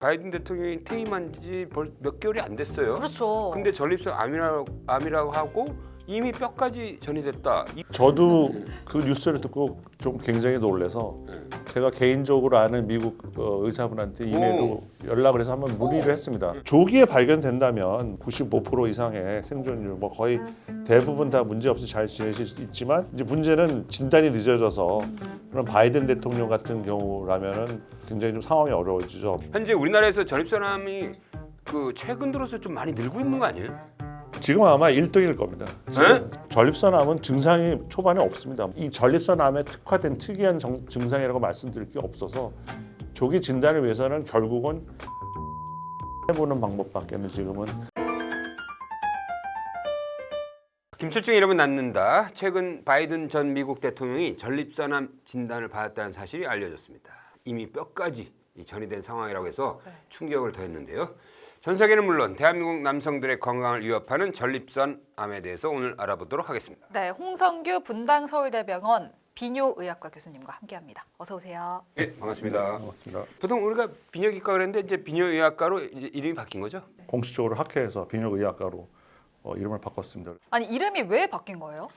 바이든 대통령이 퇴임한 지 몇 개월이 안 됐어요. 그렇죠. 근데 전립선 암이라고 하고 이미 뼈까지 전이됐다. 저도 그 뉴스를 듣고 좀 굉장히 놀라서 제가 개인적으로 아는 미국 의사분한테 이메일로 연락을 해서 한번 문의를 했습니다. 조기에 발견된다면 95% 이상의 생존율, 뭐 거의 대부분 다 문제 없이 잘 지내실 수 있지만 이제 문제는 진단이 늦어져서 그런 바이든 대통령 같은 경우라면은 굉장히 좀 상황이 어려워지죠. 현재 우리나라에서 전립선암이 최근 들어서 좀 많이 늘고 있는 거 아니에요? 지금 아마 1등일 겁니다. 지금 전립선암은 증상이 초반에 없습니다. 이 전립선암에 특화된 특이한 증상이라고 말씀드릴 게 없어서 조기 진단을 위해서는 결국은 해보는 방법밖에는 지금은. 김철중의 이름은 낳는다. 최근 바이든 전 미국 대통령이 전립선암 진단을 받았다는 사실이 알려졌습니다. 이미 뼈까지 전이된 상황이라고 해서 충격을 더했는데요. 전 세계는 물론 대한민국 남성들의 건강을 위협하는 전립선암에 대해서 오늘 알아보도록 하겠습니다. 네, 홍성규 분당 서울대병원 비뇨의학과 교수님과 함께합니다. 어서 오세요. 네, 반갑습니다. 맞습니다. 보통 우리가 비뇨기과 그랬는데 이제 비뇨의학과로 이제 이름이 바뀐 거죠? 공식적으로 학회에서 비뇨의학과로 이름을 바꿨습니다. 아니 이름이 왜 바뀐 거예요?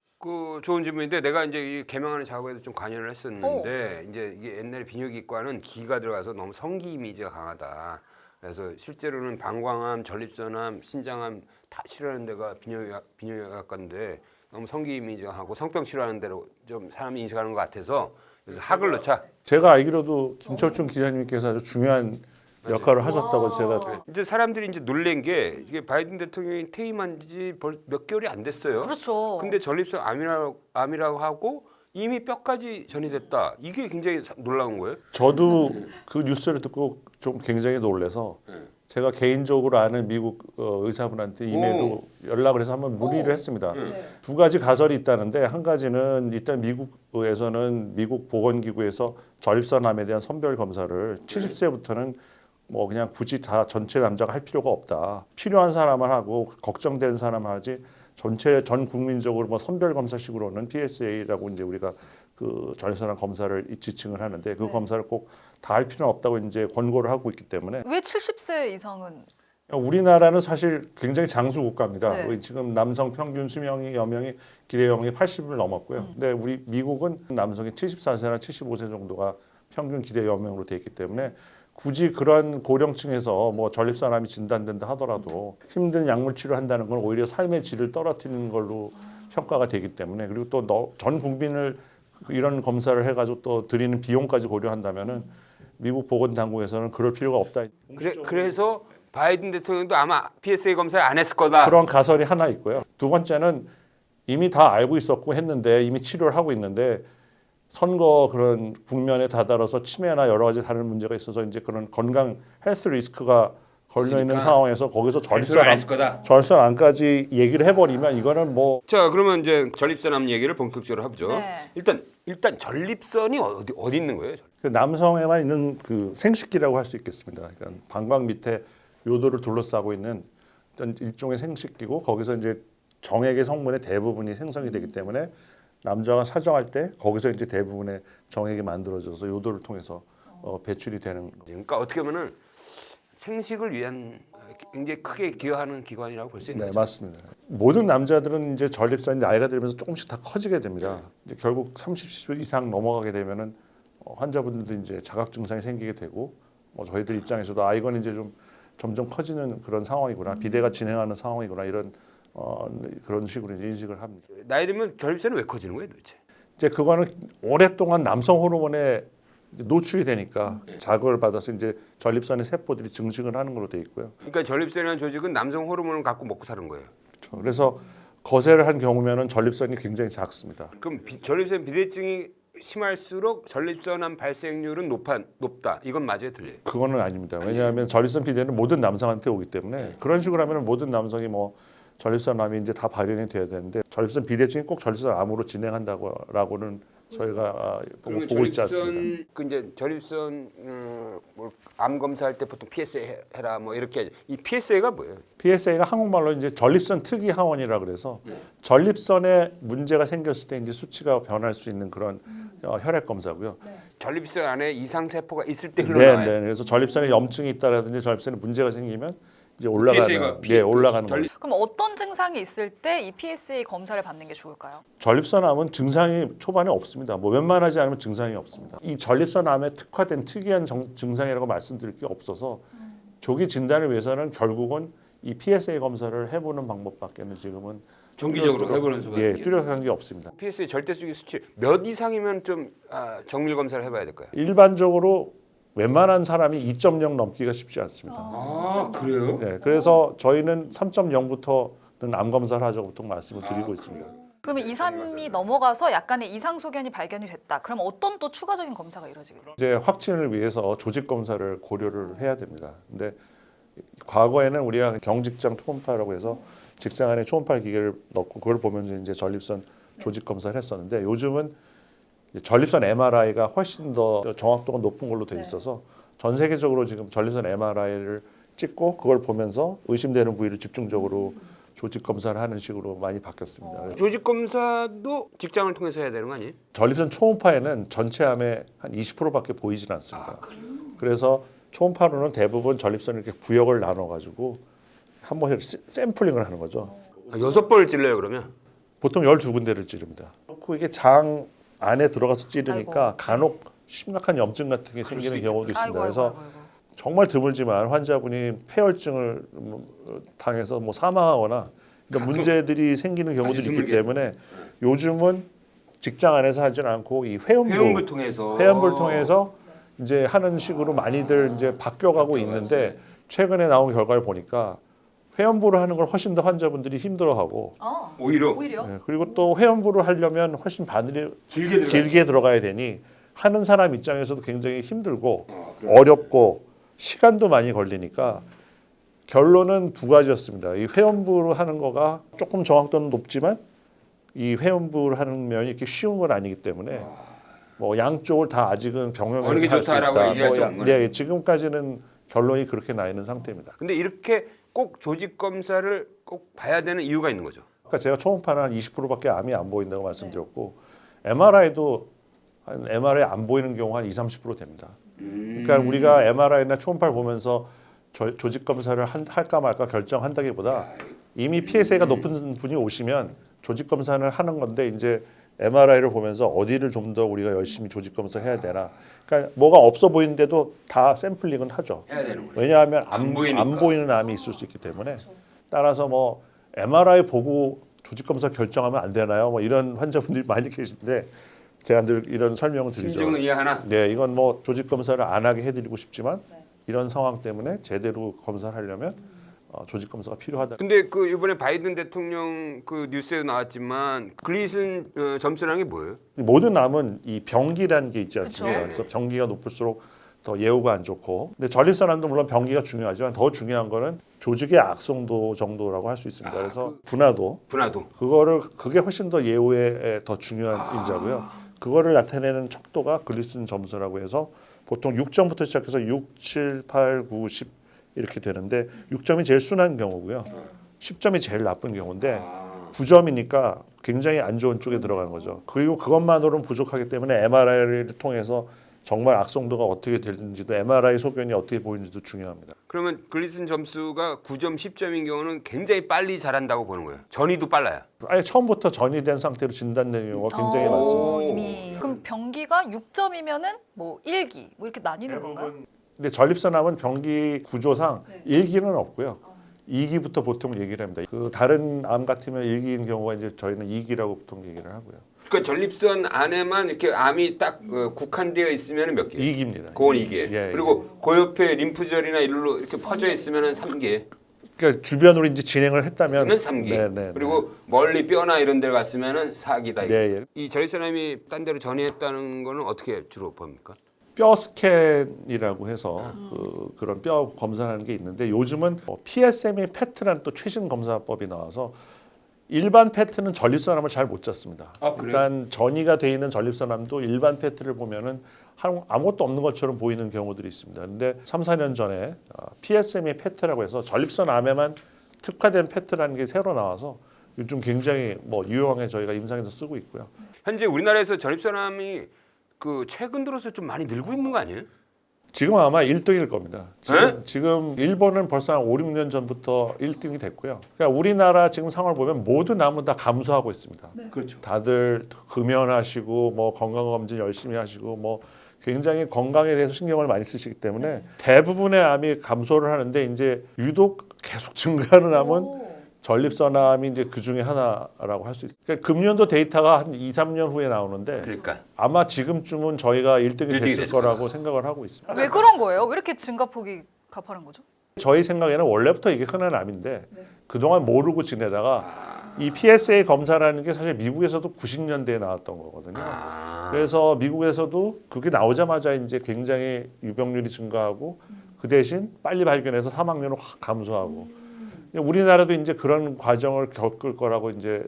좋은 질문인데 내가 이제 이 개명하는 작업에도 좀 관여를 했었는데 이제 이게 옛날에 비뇨기과는 기가 들어가서 너무 성기 이미지가 강하다. 그래서 실제로는 방광암, 전립선암, 신장암 다 치료하는 데가 비뇨의학과인데 너무 성기 이미지가 하고 성병 치료하는 데로 좀 사람이 인식하는 것 같아서 그래서 학을 넣자. 제가 알기로도 김철중 기자님께서 아주 중요한 역할을 하셨다고 제가 이제 사람들이 이제 놀란 게 이게 바이든 대통령이 퇴임한 지 몇 개월이 안 됐어요. 그렇죠. 근데 전립선 암이라고 하고 이미 뼈까지 전이됐다. 이게 굉장히 놀라운 거예요. 저도 그 뉴스를 듣고 좀 굉장히 놀라서 제가 개인적으로 아는 미국 의사분한테 이메일로 연락을 해서 한번 문의를 했습니다. 두 가지 가설이 있다는데 한 가지는 일단 미국에서는 미국 보건기구에서 전립선암에 대한 선별 검사를 70세부터는 뭐 그냥 굳이 다 전체 남자가 할 필요가 없다. 필요한 사람만 하고 걱정되는 사람만 하지 전 국민적으로 뭐 선별 검사식으로는 PSA라고 이제 우리가 그 전립선암 검사를 지칭을 하는데 그 검사를 꼭 다 할 필요는 없다고 이제 권고를 하고 있기 때문에 왜 70세 이상은? 우리나라는 사실 굉장히 장수 국가입니다. 네. 지금 남성 평균 수명이 여명이 기대 여명이 80을 넘었고요. 근데 우리 미국은 남성이 74세나 75세 정도가 평균 기대 여명으로 돼 있기 때문에 굳이 그런 고령층에서 뭐 전립선암이 진단된다 하더라도 힘든 약물 치료한다는 건 오히려 삶의 질을 떨어뜨리는 걸로 평가가 되기 때문에 그리고 또 전 국민을 이런 검사를 해가지고 또 드리는 비용까지 고려한다면은 미국 보건당국에서는 그럴 필요가 없다. 그래서 바이든 대통령도 아마 PSA 검사를 안 했을 거다. 그런 가설이 하나 있고요. 두 번째는 이미 다 알고 있었고 했는데 이미 치료를 하고 있는데 선거 그런 국면에 다다라서 치매나 여러 가지 다른 문제가 있어서 이제 그런 건강 헬스 리스크가 걸려 있는 상황에서 거기서 전립선암까지 얘기를 해버리면 이거는 뭐 자, 그러면 이제 전립선암 얘기를 본격적으로 해보죠. 네. 일단 전립선이 어디 있는 거예요? 그 남성에만 있는 그 생식기라고 할 수 있겠습니다. 그러니까 방광 밑에 요도를 둘러싸고 있는 어떤 일종의 생식기고 거기서 이제 정액의 성분의 대부분이 생성이 되기 때문에 남자가 사정할 때 거기서 이제 대부분의 정액이 만들어져서 요도를 통해서 배출이 되는. 그러니까 어떻게 보면은 생식을 위한 굉장히 크게 기여하는 기관이라고 볼 수 있는 네, 거죠. 맞습니다. 모든 남자들은 이제 전립선이 나이가 들면서 조금씩 다 커지게 됩니다. 이제 결국 30세 이상 넘어가게 되면은 환자분들도 이제 자각 증상이 생기게 되고 저희들 입장에서도 이건 이제 좀 점점 커지는 그런 상황이구나, 비대가 진행하는 상황이구나 이런 그런 식으로 이제 인식을 합니다. 나이 들면 전립선이 왜 커지는 거예요, 도대체? 이제 그거는 오랫동안 남성 호르몬에 이제 노출이 되니까 자극을 받아서 이제 전립선의 세포들이 증식을 하는 걸로 돼 있고요. 그러니까 전립선이라는 조직은 남성 호르몬을 갖고 먹고 사는 거예요. 그렇죠. 그래서 거세를 한 경우면은 전립선이 굉장히 작습니다. 그럼 전립선 비대증이 심할수록 전립선암 발생률은 높다. 이건 맞아요, 틀려요? 그거는 아닙니다. 왜냐하면 전립선 비대는 모든 남성한테 오기 때문에 그런 식으로 하면 모든 남성이 뭐 전립선암이 이제 다 발현이 돼야 되는데 전립선 비대증이 꼭 전립선암으로 진행한다고라고는 저희가 그러면 보고 있지 않습니다. 그 이제 전립선 뭐암 검사할 때 보통 PSA 해라 뭐 이렇게 하죠. 이 PSA가 뭐예요? PSA가 한국말로 이제 전립선 특이 항원이라 그래서 전립선에 문제가 생겼을 때 이제 수치가 변할 수 있는 그런 혈액 검사고요. 전립선 안에 이상 세포가 있을 때 네, 흘러나와요. 네. 그래서 전립선에 염증이 있다라든지 전립선에 문제가 생기면 이제 PSA가 올라가는 거예요. 그럼 어떤 증상이 있을 때 이 PSA 검사를 받는 게 좋을까요? 전립선암은 증상이 초반에 없습니다. 뭐 웬만하지 않으면 증상이 없습니다. 이 전립선암에 특화된 특이한 증상이라고 말씀드릴 게 없어서 조기 진단을 위해서는 결국은 이 PSA 검사를 해보는 방법밖에는 지금은 정기적으로 해보는 수밖에. 뚜렷한 게 없습니다. PSA 절대수기 수치 몇 이상이면 좀 정밀 검사를 해봐야 될까요? 일반적으로 웬만한 사람이 2.0 넘기가 쉽지 않습니다. 아 그래요? 네, 그래서 저희는 3.0부터는 암 검사를 하자고 보통 말씀을 드리고 있습니다. 그러면 2, 3이 넘어가서 약간의 이상 소견이 발견이 됐다. 그럼 어떤 또 추가적인 검사가 이루어지겠어요? 이제 확진을 위해서 조직 검사를 고려를 해야 됩니다. 근데 과거에는 우리가 경직장 초음파라고 해서 직장 안에 초음파 기계를 넣고 그걸 보면서 이제 전립선 조직 검사를 했었는데 요즘은 전립선 MRI가 훨씬 더 정확도가 높은 걸로 돼 있어서 전 세계적으로 지금 전립선 MRI를 찍고 그걸 보면서 의심되는 부위를 집중적으로 조직 검사를 하는 식으로 많이 바뀌었습니다. 조직 검사도 직장을 통해서 해야 되는 거 아니에요? 전립선 초음파에는 전체 암의 한 20%밖에 보이진 않습니다. 그래서 초음파로는 대부분 전립선을 이렇게 구역을 나눠 가지고 한 번씩 샘플링을 하는 거죠. 6번을 찔러요 그러면? 보통 12군데를 찌릅니다. 그리고 이게 장 안에 들어가서 찌르니까 아이고. 간혹 심각한 염증 같은 게 생기는 경우도 있습니다. 아이고, 그래서 아이고, 아이고. 정말 드물지만 환자분이 폐혈증을 당해서 뭐 사망하거나 이런 문제들이 생기는 경우들이 있기 드물게. 때문에 요즘은 직장 안에서 하지는 않고 이 회원부 통해서 회원부를 통해서 이제 하는 식으로 많이들 이제 바뀌어가고 있는데 최근에 나온 결과를 보니까 회원부를 하는 걸 훨씬 더 환자분들이 힘들어하고 오히려 네, 그리고 또 회원부를 하려면 훨씬 바늘이 길게 길게 들어가야 되니 하는 사람 입장에서도 굉장히 힘들고 어렵고 시간도 많이 걸리니까 결론은 두 가지였습니다. 이 회원부로 하는 거가 조금 정확도는 높지만 이 회원부를 하는 면이 이렇게 쉬운 건 아니기 때문에 뭐 양쪽을 다 아직은 병행해서 어느 게 할 수 좋다라고 있다. 얘기할 수 뭐 없는 거네요. 네, 지금까지는 결론이 그렇게 나 있는 상태입니다. 근데 이렇게 꼭 조직 검사를 꼭 봐야 되는 이유가 있는 거죠. 그러니까 제가 초음파는 한 20%밖에 암이 안 보인다고 말씀드렸고 MRI도 한 MRI 안 보이는 경우 한 20-30% 됩니다. 그러니까 우리가 MRI나 초음파를 보면서 조직 검사를 할까 말까 결정한다기보다 이미 PSA가 높은 분이 오시면 조직 검사를 하는 건데 이제 MRI를 보면서 어디를 좀 더 우리가 열심히 조직 검사해야 되나. 그러니까 뭐가 없어 보이는데도 다 샘플링은 하죠. 해야 되는 거예요. 왜냐하면 안 보이니까. 안 보이는 암이 있을 수 있기 때문에 따라서 뭐 MRI 보고 조직 검사 결정하면 안 되나요? 뭐 이런 환자분들이 많이 계신데 제가 늘 이런 설명을 드리죠. 심정은 이해하나? 네, 이건 뭐 조직 검사를 안 하게 해드리고 싶지만 이런 상황 때문에 제대로 검사를 하려면 조직 검사가 필요하다. 근데 그 이번에 바이든 대통령 그 뉴스에 나왔지만 글리슨 점수라는 게 뭐예요? 모든 암은 이 병기라는 게 있지 않습니까? 그쵸. 그래서 병기가 높을수록 더 예후가 안 좋고, 근데 전립선암도 물론 병기가 중요하지만 더 중요한 거는 조직의 악성도 정도라고 할 수 있습니다. 그래서 분화도 분화도. 그게 훨씬 더 예후에 더 중요한 인자고요. 그거를 나타내는 척도가 글리슨 점수라고 해서 보통 6점부터 시작해서 6, 7, 8, 9, 10 이렇게 되는데 6점이 제일 순한 경우고요. 10점이 제일 나쁜 경우인데 9점이니까 굉장히 안 좋은 쪽에 들어가는 거죠. 그리고 그것만으로는 부족하기 때문에 MRI를 통해서 정말 악성도가 어떻게 되는지도 MRI 소견이 어떻게 보이는지도 중요합니다. 그러면 글리슨 점수가 9점, 10점인 경우는 굉장히 빨리 자란다고 보는 거예요. 전이도 빨라요. 아예 처음부터 전이된 상태로 진단되는 경우가 굉장히 오, 많습니다. 이미. 그럼 병기가 6점이면은 뭐 1기 뭐 이렇게 나뉘는 건가요? 근데 전립선암은 병기 구조상 1기는 없고요. 2기부터 보통 얘기를 합니다. 그 다른 암 같으면 1기인 경우가 이제 저희는 2기라고 보통 얘기를 하고요. 그러니까 전립선 안에만 이렇게 암이 딱 국한되어 있으면 몇 개? 2기입니다. 그건 2개. 예, 그리고 그 옆에 림프절이나 일로 이렇게 퍼져 있으면 3개. 그러니까 주변으로 이제 진행을 했다면 그러면 3개. 네, 네, 그리고 멀리 뼈나 이런 데 갔으면 4기다. 네, 예. 이 전립선암이 딴 데로 전이했다는 거는 어떻게 주로 봅니까? 뼈 스캔이라고 해서 그런 뼈 검사하는 게 있는데 요즘은 PSMA PET라는 또 최신 검사법이 나와서 일반 페트는 전립선암을 잘 못 잡습니다. 아, 그래요? 그러니까 전이가 돼 있는 전립선암도 일반 페트를 보면은 아무것도 없는 것처럼 보이는 경우들이 있습니다. 근데 3, 4년 전에 PSMA 페트라고 해서 전립선암에만 특화된 페트라는 게 새로 나와서 요즘 굉장히 뭐 유용하게 저희가 임상에서 쓰고 있고요. 현재 우리나라에서 전립선암이 그 최근 들어서 좀 많이 늘고 있는 거 아니에요? 지금 아마 1등일 겁니다. 네? 지금 일본은 벌써 한 5, 6년 전부터 1등이 됐고요. 그러니까 우리나라 지금 상황을 보면 모든 암은 다 감소하고 있습니다. 그렇죠. 다들 금연하시고 뭐 건강검진 열심히 하시고 뭐 굉장히 건강에 대해서 신경을 많이 쓰시기 때문에 대부분의 암이 감소를 하는데 이제 유독 계속 증가하는 암은 전립선암이 이제 그 중에 하나라고 할 수 있어요. 그러니까 금년도 데이터가 한 2, 3년 후에 나오는데 그러니까 아마 지금쯤은 저희가 1등이 1등이 됐을 됐을 거라고 생각을 하고 있습니다. 왜 그런 거예요? 왜 이렇게 증가폭이 가파른 거죠? 저희 생각에는 원래부터 이게 흔한 암인데 그동안 모르고 지내다가 이 PSA 검사라는 게 사실 미국에서도 90년대에 나왔던 거거든요. 그래서 미국에서도 그게 나오자마자 이제 굉장히 유병률이 증가하고 그 대신 빨리 발견해서 사망률은 확 감소하고 우리나라도 이제 그런 과정을 겪을 거라고 이제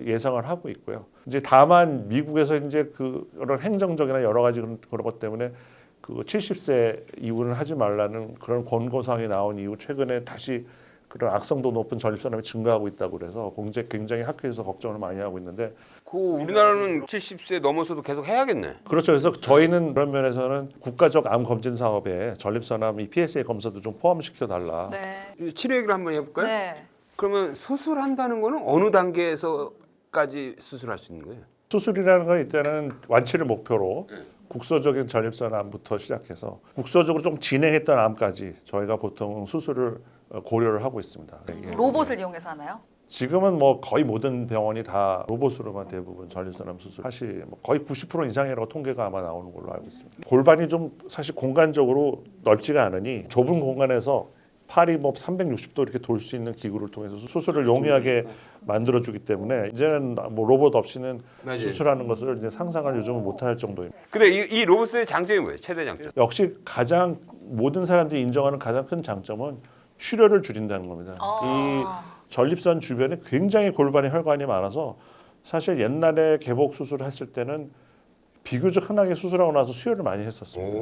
예상을 하고 있고요. 이제 다만 미국에서 이제 그런 행정적이나 여러 가지 그런 것 때문에 그 70세 이후는 하지 말라는 그런 권고사항이 나온 이후 최근에 다시 그런 악성도 높은 전립선암이 증가하고 있다고 그래서 굉장히 학회에서 걱정을 많이 하고 있는데 그 우리나라는 70세 넘어서도 계속 해야겠네. 그렇죠. 그래서 저희는 그런 면에서는 국가적 암 검진 사업에 전립선암 이 PSA 검사도 좀 포함시켜 달라. 네. 치료 얘기를 한번 해볼까요? 네. 그러면 수술한다는 거는 어느 단계에서까지 수술할 수 있는 거예요? 수술이라는 건 일단은 완치를 목표로 국소적인 전립선암부터 시작해서 국소적으로 좀 진행했던 암까지 저희가 보통 수술을 고려를 하고 있습니다. 이게 로봇을 이용해서 하나요? 지금은 뭐 거의 모든 병원이 다 로봇으로만 대부분 전립선암 수술 사실 뭐 거의 90% 이상이라고 통계가 아마 나오는 걸로 알고 있습니다. 골반이 좀 사실 공간적으로 넓지가 않으니 좁은 공간에서 팔이 뭐 360도 이렇게 돌 수 있는 기구를 통해서 수술을 용이하게 만들어주기 때문에 이제는 뭐 로봇 없이는 맞아요. 수술하는 것을 이제 상상을 요즘은 못할 정도입니다. 근데 이 로봇의 장점이 뭐예요? 최대 장점? 역시 가장 모든 사람들이 인정하는 가장 큰 장점은 출혈을 줄인다는 겁니다. 이 전립선 주변에 굉장히 골반에 혈관이 많아서 사실 옛날에 개복 수술을 했을 때는 비교적 흔하게 수술하고 나서 수혈을 많이 했었습니다.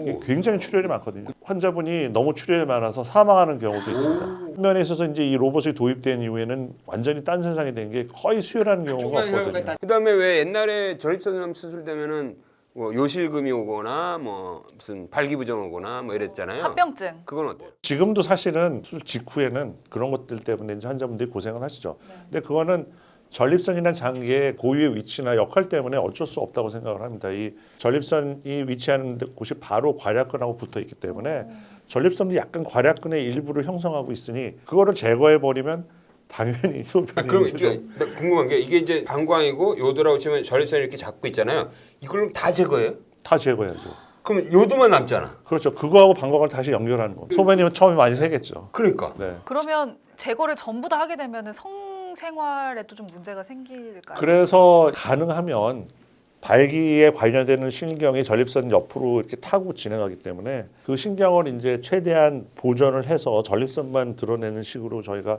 이게 굉장히 출혈이 많거든요. 환자분이 너무 출혈이 많아서 사망하는 경우도 있습니다. 면에 있어서 이제 이 로봇이 도입된 이후에는 완전히 딴 세상이 된 게 거의 수혈하는 경우가 없거든요. 그다음에 왜 옛날에 전립선암 수술되면은 뭐 요실금이 오거나 뭐 무슨 발기부전 오거나 뭐 이랬잖아요. 합병증. 그건 어때요? 지금도 사실은 수술 직후에는 그런 것들 때문에 이제 환자분들이 고생을 하시죠. 근데 그거는 전립선이나 장기의 고유의 위치나 역할 때문에 어쩔 수 없다고 생각을 합니다. 이 전립선이 위치하는 곳이 바로 괄약근하고 붙어 있기 때문에 전립선도 약간 괄약근의 일부를 형성하고 있으니 그거를 제거해 버리면 당연히 소변이 그럼 이제 이게 좀 나 궁금한 게 이게 이제 방광이고 요도라고 치면 전립선 이렇게 잡고 있잖아요. 이걸 다 제거해요? 다 제거해야죠. 그럼 요도만 남잖아. 그렇죠. 그거하고 방광을 다시 연결하는 거. 소변이 처음에 많이 새겠죠. 그러니까. 네. 그러면 제거를 전부 다 하게 되면 성생활에도 좀 문제가 생길까요? 그래서 가능하면 발기에 관련되는 신경이 전립선 옆으로 이렇게 타고 진행하기 때문에 그 신경을 이제 최대한 보존을 해서 전립선만 드러내는 식으로 저희가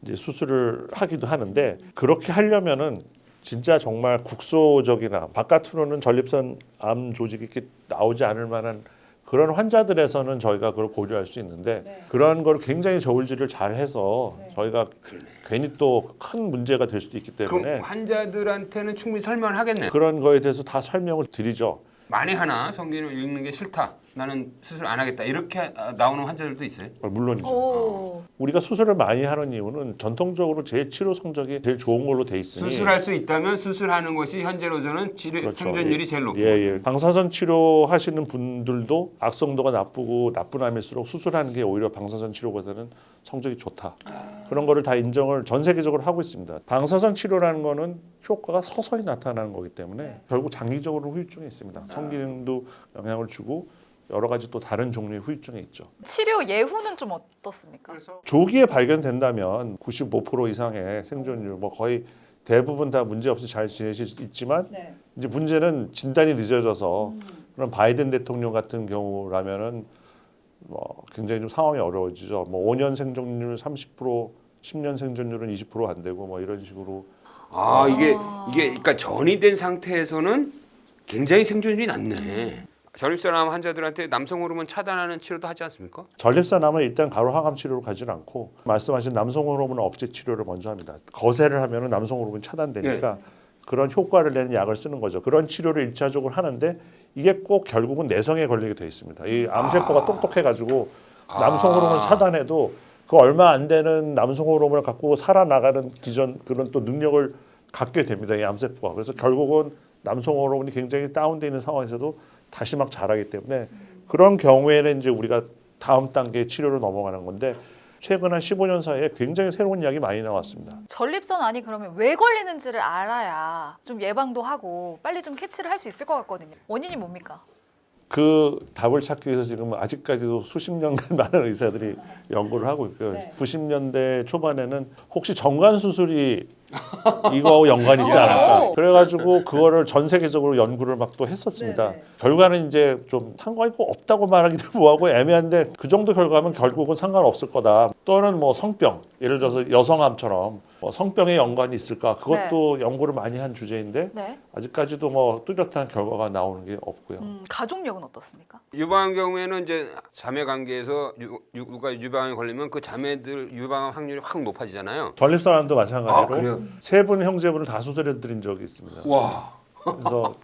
이제 수술을 하기도 하는데 그렇게 하려면은 진짜 정말 국소적이나 바깥으로는 전립선 암 조직이 이렇게 나오지 않을 만한 그런 환자들에서는 저희가 그걸 고려할 수 있는데 그런 걸 굉장히 저울질을 잘 해서 저희가 괜히 또 큰 문제가 될 수도 있기 때문에 그럼 환자들한테는 충분히 설명을 하겠네. 그런 거에 대해서 다 설명을 드리죠. 만에 하나 성기를 읽는 게 싫다. 나는 수술 안 하겠다. 이렇게 나오는 환자들도 있어요. 물론이죠. 오. 우리가 수술을 많이 하는 이유는 전통적으로 제일 치료 성적이 제일 좋은 걸로 돼 있으니 수술할 수 있다면 수술하는 것이 현재로서는 치료 그렇죠. 생존율이 제일 높고. 예. 방사선 치료하시는 분들도 악성도가 나쁘고 나쁜 암일수록 수술하는 게 오히려 방사선 치료보다는 성적이 좋다. 그런 거를 다 인정을 전 세계적으로 하고 있습니다. 방사선 치료라는 거는 효과가 서서히 나타나는 거기 때문에 결국 장기적으로 후유증이 있습니다. 성기능도 영향을 주고 여러 가지 또 다른 종류의 후유증이 있죠. 치료 예후는 좀 어떻습니까? 조기에 발견된다면 95% 이상의 생존율, 뭐 거의 대부분 다 문제 없이 잘 지내실 수 있지만 이제 문제는 진단이 늦어져서 그런 바이든 대통령 같은 경우라면은 뭐 굉장히 좀 상황이 어려워지죠. 뭐 5년 생존율 30% 10년 생존율은 20% 안 되고 뭐 이런 식으로 아 이게 그러니까 전이 된 상태에서는 굉장히 생존율이 낮네. 전립선암 환자들한테 남성 호르몬 차단하는 치료도 하지 않습니까? 전립선암은 일단 바로 항암 치료로 가지는 않고 말씀하신 남성 호르몬 억제 치료를 먼저 합니다. 거세를 하면은 남성 호르몬 차단되니까 그런 효과를 내는 약을 쓰는 거죠. 그런 치료를 일차적으로 하는데 이게 꼭 결국은 내성에 걸리게 돼 있습니다. 이 암세포가 똑똑해가지고 남성 호르몬을 차단해도 그 얼마 안 되는 남성 호르몬을 갖고 살아나가는 기전 그런 또 능력을 갖게 됩니다. 이 암세포가. 그래서 결국은 남성 호르몬이 굉장히 다운돼 있는 상황에서도 다시 막 자라기 때문에 그런 경우에는 이제 우리가 다음 단계 치료로 넘어가는 건데 최근 한 15년 사이에 굉장히 새로운 약이 많이 나왔습니다. 전립선암이 그러면 왜 걸리는지를 알아야 좀 예방도 하고 빨리 좀 캐치를 할 수 있을 것 같거든요. 원인이 뭡니까? 그 답을 찾기 위해서 지금 아직까지도 수십 년간 많은 의사들이 연구를 하고 있고요. 90년대 초반에는 혹시 정관 수술이 이거하고 연관이 있지 않을까. 그래가지고 그거를 전 세계적으로 연구를 막 또 했었습니다. 결과는 이제 좀 상관이 없다고 말하기도 뭐하고 애매한데 그 정도 결과면 결국은 상관없을 거다. 또는 뭐 성병, 예를 들어서 여성암처럼 뭐 성병에 연관이 있을까. 그것도 연구를 많이 한 주제인데 아직까지도 뭐 뚜렷한 결과가 나오는 게 없고요. 가족력은 어떻습니까? 유방암 경우에는 이제 자매 관계에서 누가 유방암에 걸리면 그 자매들 유방암 확률이 확 높아지잖아요. 전립선암도 마찬가지로 그래요? 세 분 형제분을 다 수술해 드린 적이 있습니다. 와. 그래서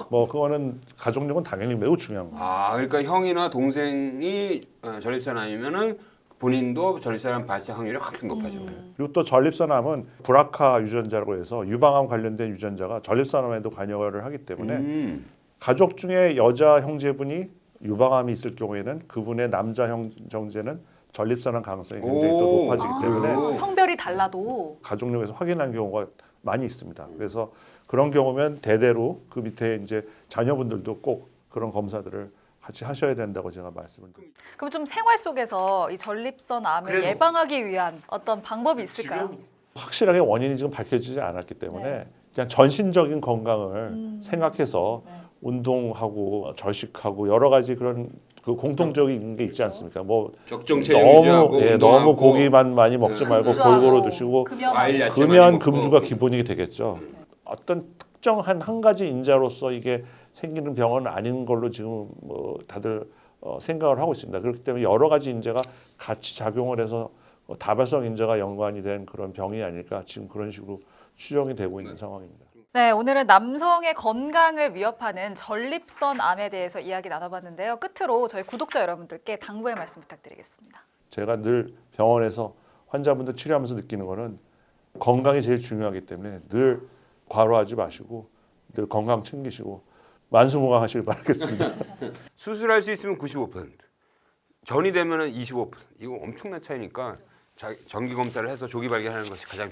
뭐 그거는 가족력은 당연히 매우 중요한 거예요. 아 그러니까 형이나 동생이 전립선암이면은 본인도 전립선암 발생 확률이 확 높아져요. 그리고 또 전립선암은 브라카 유전자라고 해서 유방암 관련된 유전자가 전립선암에도 관여를 하기 때문에 가족 중에 여자 형제분이 유방암이 있을 경우에는 그분의 남자 형제는 전립선암 가능성이 굉장히 또 높아지기 때문에 성별이 달라도 가족력에서 확인한 경우가 많이 있습니다. 그래서 그런 경우면 대대로 그 밑에 이제 자녀분들도 꼭 그런 검사들을 같이 하셔야 된다고 제가 말씀을 드립니다. 그럼 좀 생활 속에서 이 전립선암을 그래도- 예방하기 위한 어떤 방법이 있을까요? 확실하게 원인이 지금 밝혀지지 않았기 때문에 그냥 전신적인 건강을 생각해서 운동하고 절식하고 여러 가지 그런 그 공통적인 게 있지 않습니까? 뭐 적정 체중 유지하고 너무 운동하고 너무 고기만 많이 먹지 말고 금주하고, 골고루 드시고 과일 야채 많이 금연 먹고. 금주가 기본이 되겠죠. 어떤 특정한 한 가지 인자로서 이게 생기는 병은 아닌 걸로 지금 뭐 다들 생각을 하고 있습니다. 그렇기 때문에 여러 가지 인자가 같이 작용을 해서 다발성 인자가 연관이 된 그런 병이 아닐까 지금 그런 식으로 추정이 되고 있는 상황입니다. 네, 오늘은 남성의 건강을 위협하는 전립선암에 대해서 이야기 나눠봤는데요. 끝으로 저희 구독자 여러분들께 당부의 말씀 부탁드리겠습니다. 제가 늘 병원에서 환자분들 치료하면서 느끼는 거는 건강이 제일 중요하기 때문에 늘 과로하지 마시고 늘 건강 챙기시고 만수무강하시길 바라겠습니다. 수술할 수 있으면 95%, 전이 되면은 25%. 이거 엄청난 차이니까 정기 검사를 해서 조기 발견하는 것이 가장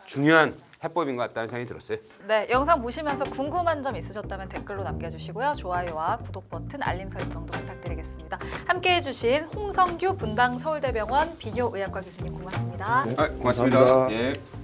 중요한 해법인 것 같다는 생각이 들었어요. 네, 영상 보시면서 궁금한 점 있으셨다면 댓글로 남겨주시고요. 좋아요와 구독 버튼, 알림 설정도 부탁드리겠습니다. 함께해 주신 홍성규 분당 서울대병원 비뇨의학과 교수님 고맙습니다. 고맙습니다. 감사합니다. 예.